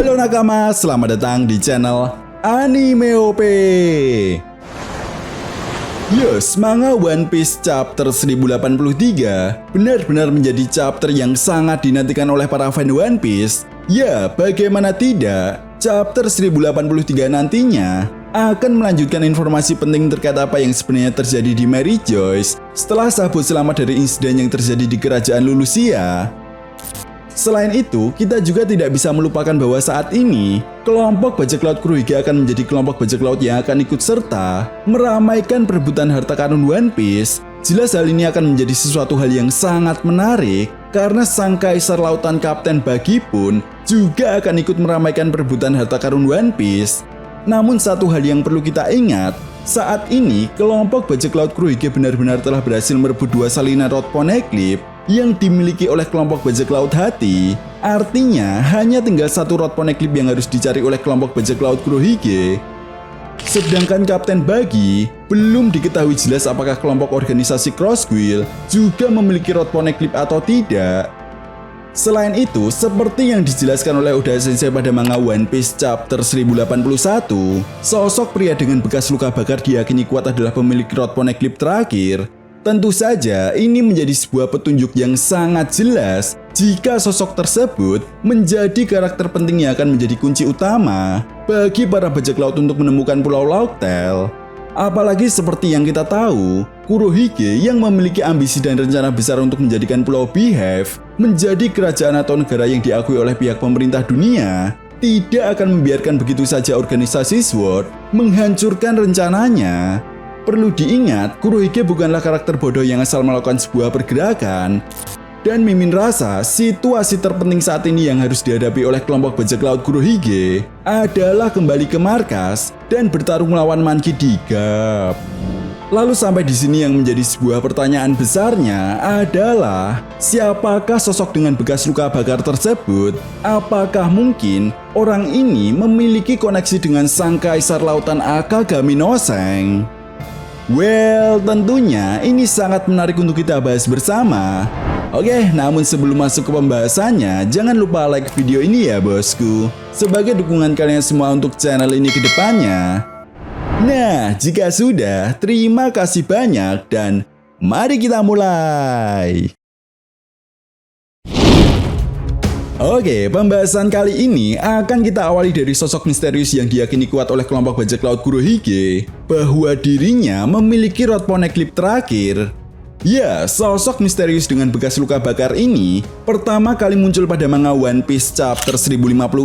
Halo nakama, selamat datang di channel Animeop. Yes, manga One Piece chapter 1083 benar-benar menjadi chapter yang sangat dinantikan oleh para fan One Piece. Ya, bagaimana tidak, chapter 1083 nantinya akan melanjutkan informasi penting terkait apa yang sebenarnya terjadi di Mary Joyce setelah Sabo selamat dari insiden yang terjadi di kerajaan Lulusia. Selain itu, kita juga tidak bisa melupakan bahwa saat ini, kelompok bajak laut Kurohige akan menjadi kelompok bajak laut yang akan ikut serta meramaikan perebutan harta karun One Piece. Jelas hal ini akan menjadi sesuatu hal yang sangat menarik, karena sang kaisar lautan Kapten Buggy pun juga akan ikut meramaikan perebutan harta karun One Piece. Namun satu hal yang perlu kita ingat, saat ini kelompok bajak laut Kurohige benar-benar telah berhasil merebut dua salinan Rod Poneglyph yang dimiliki oleh kelompok bajak laut Hati. Artinya hanya tinggal satu Rod Poneglyph yang harus dicari oleh kelompok bajak laut Kurohige. Sedangkan Kapten Buggy belum diketahui jelas apakah kelompok organisasi Crossquill juga memiliki Rod Poneglyph atau tidak. Selain itu, seperti yang dijelaskan oleh Oda Sensei pada manga One Piece chapter 1081, sosok pria dengan bekas luka bakar diyakini kuat adalah pemilik Rod Poneglyph terakhir. Tentu saja ini menjadi sebuah petunjuk yang sangat jelas jika sosok tersebut menjadi karakter penting yang akan menjadi kunci utama bagi para bajak laut untuk menemukan Pulau Laughtale. Apalagi seperti yang kita tahu, Kurohige yang memiliki ambisi dan rencana besar untuk menjadikan Pulau Beehive menjadi kerajaan atau negara yang diakui oleh pihak pemerintah dunia, tidak akan membiarkan begitu saja organisasi SWORD menghancurkan rencananya. Perlu diingat, Kurohige bukanlah karakter bodoh yang asal melakukan sebuah pergerakan. Dan Mimin rasa situasi terpenting saat ini yang harus dihadapi oleh kelompok bajak laut Kurohige adalah kembali ke markas dan bertarung melawan Monkey D. Garp. Lalu sampai di sini yang menjadi sebuah pertanyaan besarnya adalah siapakah sosok dengan bekas luka bakar tersebut? Apakah mungkin orang ini memiliki koneksi dengan sang kaisar lautan Akagami no Seng? Well, tentunya ini sangat menarik untuk kita bahas bersama. Oke, namun sebelum masuk ke pembahasannya, jangan lupa like video ini ya bosku, sebagai dukungan kalian semua untuk channel ini ke depannya. Nah, jika sudah, terima kasih banyak dan mari kita mulai. Oke, pembahasan kali ini akan kita awali dari sosok misterius yang diyakini kuat oleh kelompok bajak laut Kurohige bahwa dirinya memiliki Rod Poneglyph terakhir. Ya, sosok misterius dengan bekas luka bakar ini pertama kali muncul pada manga One Piece chapter 1056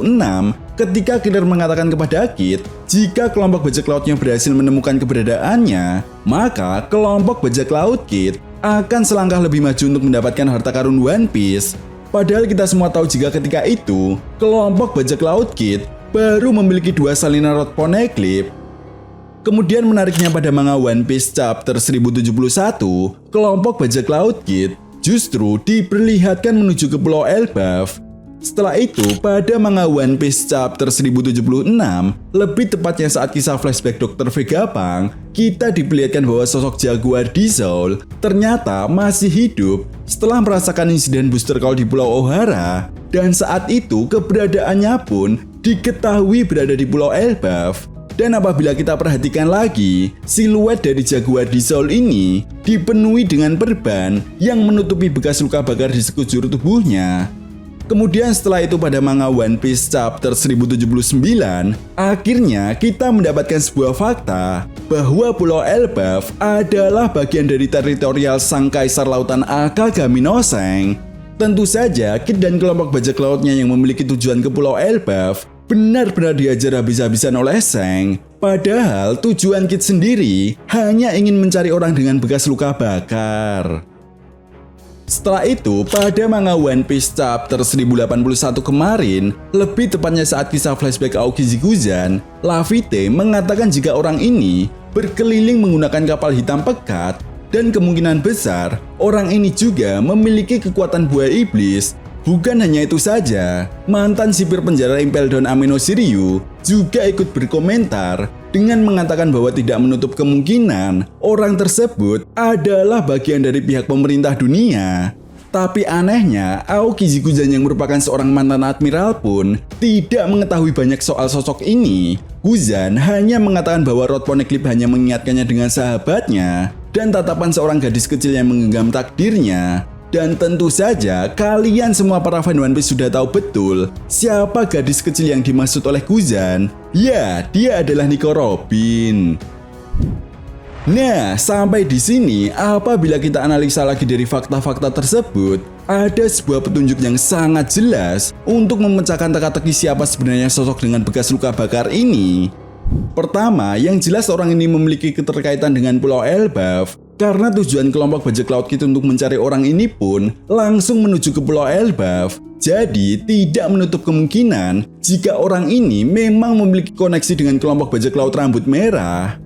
ketika Killer mengatakan kepada Kid jika kelompok bajak lautnya berhasil menemukan keberadaannya, maka kelompok bajak laut Kid akan selangkah lebih maju untuk mendapatkan harta karun One Piece. Padahal kita semua tahu jika ketika itu, kelompok bajak laut Kid baru memiliki dua salinan Rod Poneglyph. Kemudian menariknya pada manga One Piece chapter 1071, kelompok bajak laut Kid justru diperlihatkan menuju ke Pulau Elbaf. Setelah itu, pada manga One Piece chapter 1076, lebih tepatnya saat kisah flashback Dr. Vegapunk, kita diperlihatkan bahwa sosok Jaguar Diesel ternyata masih hidup setelah merasakan insiden booster call di Pulau Ohara, dan saat itu keberadaannya pun diketahui berada di Pulau Elbaf. Dan apabila kita perhatikan lagi, siluet dari Jaguar Diesel ini dipenuhi dengan perban yang menutupi bekas luka bakar di sekujur tubuhnya. Kemudian setelah itu pada manga One Piece chapter 1079, akhirnya kita mendapatkan sebuah fakta bahwa Pulau Elbaf adalah bagian dari teritorial sang kaisar lautan Akagami no Seng. Tentu saja Kid dan kelompok bajak lautnya yang memiliki tujuan ke Pulau Elbaf benar-benar diajar habis-habisan oleh Seng. Padahal tujuan Kid sendiri hanya ingin mencari orang dengan bekas luka bakar. Setelah itu, pada manga One Piece chapter 1081 kemarin, lebih tepatnya saat kisah flashback Aoki Zikuzan, Laffy mengatakan jika orang ini berkeliling menggunakan kapal hitam pekat dan kemungkinan besar orang ini juga memiliki kekuatan buah iblis. Bukan hanya itu saja, mantan sipir penjara Impel Down Amino Shiryu juga ikut berkomentar dengan mengatakan bahwa tidak menutup kemungkinan orang tersebut adalah bagian dari pihak pemerintah dunia. Tapi anehnya, Aoki Zikuzan yang merupakan seorang mantan admiral pun tidak mengetahui banyak soal sosok ini. Kuzan hanya mengatakan bahwa Rod Poneglyph hanya mengingatkannya dengan sahabatnya dan tatapan seorang gadis kecil yang menggenggam takdirnya. Dan tentu saja kalian semua para fan One Piece sudah tahu betul siapa gadis kecil yang dimaksud oleh Kuzan. Ya, dia adalah Nico Robin. Nah, sampai di sini, apabila kita analisa lagi dari fakta-fakta tersebut, ada sebuah petunjuk yang sangat jelas untuk memecahkan teka-teki siapa sebenarnya sosok dengan bekas luka bakar ini. Pertama, yang jelas orang ini memiliki keterkaitan dengan Pulau Elbaf, karena tujuan kelompok bajak laut kita untuk mencari orang ini pun langsung menuju ke Pulau Elbaf. Jadi, tidak menutup kemungkinan jika orang ini memang memiliki koneksi dengan kelompok bajak laut rambut merah.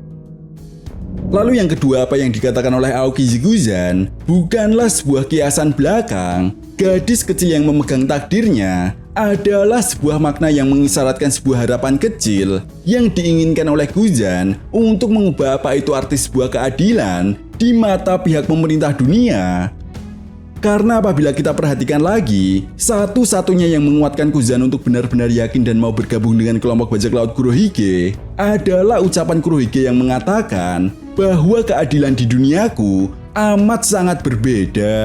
Lalu yang kedua, apa yang dikatakan oleh Aoki Zikuzan bukanlah sebuah kiasan belakang. Gadis kecil yang memegang takdirnya adalah sebuah makna yang mengisyaratkan sebuah harapan kecil yang diinginkan oleh Kuzan untuk mengubah apa itu arti sebuah keadilan di mata pihak pemerintah dunia. Karena apabila kita perhatikan lagi, satu-satunya yang menguatkan Kuzan untuk benar-benar yakin dan mau bergabung dengan kelompok bajak laut Kurohige adalah ucapan Kurohige yang mengatakan bahwa keadilan di duniaku amat sangat berbeda.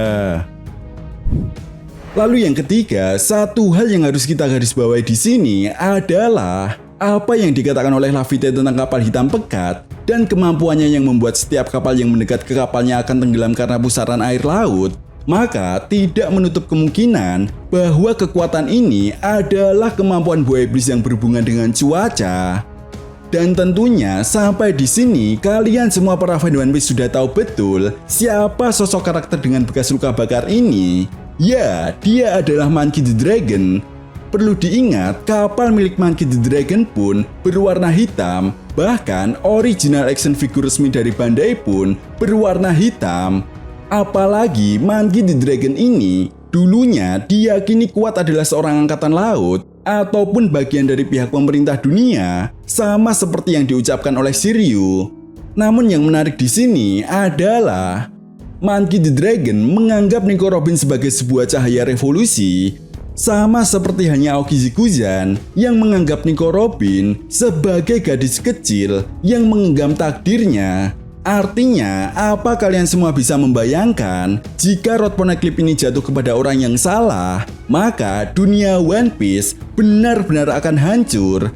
Lalu yang ketiga, satu hal yang harus kita garis bawahi di sini adalah apa yang dikatakan oleh Laffy tentang kapal hitam pekat dan kemampuannya yang membuat setiap kapal yang mendekat ke kapalnya akan tenggelam karena pusaran air laut. Maka tidak menutup kemungkinan bahwa kekuatan ini adalah kemampuan buah iblis yang berhubungan dengan cuaca. Dan tentunya sampai di sini kalian semua para fan One Piece sudah tahu betul siapa sosok karakter dengan bekas luka bakar ini. Ya, dia adalah Monkey D. Dragon. Perlu diingat, kapal milik Monkey D. Dragon pun berwarna hitam. Bahkan original action figure resmi dari Bandai pun berwarna hitam. Apalagi Monkey D. Dragon ini dulunya diyakini kuat adalah seorang angkatan laut ataupun bagian dari pihak pemerintah dunia, sama seperti yang diucapkan oleh Shiryu. Namun yang menarik di sini adalah Monkey D. Dragon menganggap Nico Robin sebagai sebuah cahaya revolusi, sama seperti hanya Aoki Zikuzan yang menganggap Nico Robin sebagai gadis kecil yang menggenggam takdirnya. Artinya, apa kalian semua bisa membayangkan jika Rod Poneglyph ini jatuh kepada orang yang salah, maka dunia One Piece benar-benar akan hancur.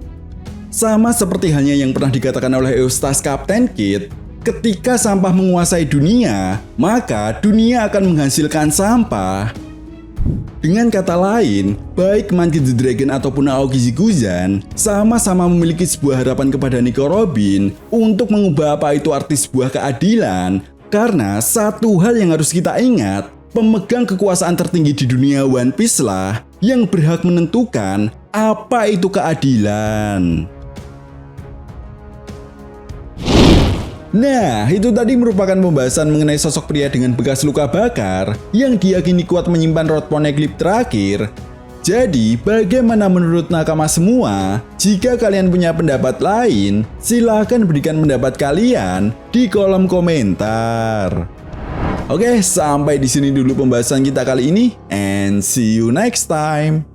Sama seperti halnya yang pernah dikatakan oleh Eustace Captain Kidd, ketika sampah menguasai dunia, maka dunia akan menghasilkan sampah. Dengan kata lain, baik Monkey D. Dragon ataupun Aoki Zikuzan sama-sama memiliki sebuah harapan kepada Nico Robin untuk mengubah apa itu arti sebuah keadilan. Karena satu hal yang harus kita ingat, pemegang kekuasaan tertinggi di dunia One Piece lah yang berhak menentukan apa itu keadilan. Nah, itu tadi merupakan pembahasan mengenai sosok pria dengan bekas luka bakar yang diyakini kuat menyimpan Rod Poneglyph terakhir. Jadi, bagaimana menurut nakama semua? Jika kalian punya pendapat lain, silahkan berikan pendapat kalian di kolom komentar. Oke, sampai di sini dulu pembahasan kita kali ini, and see you next time.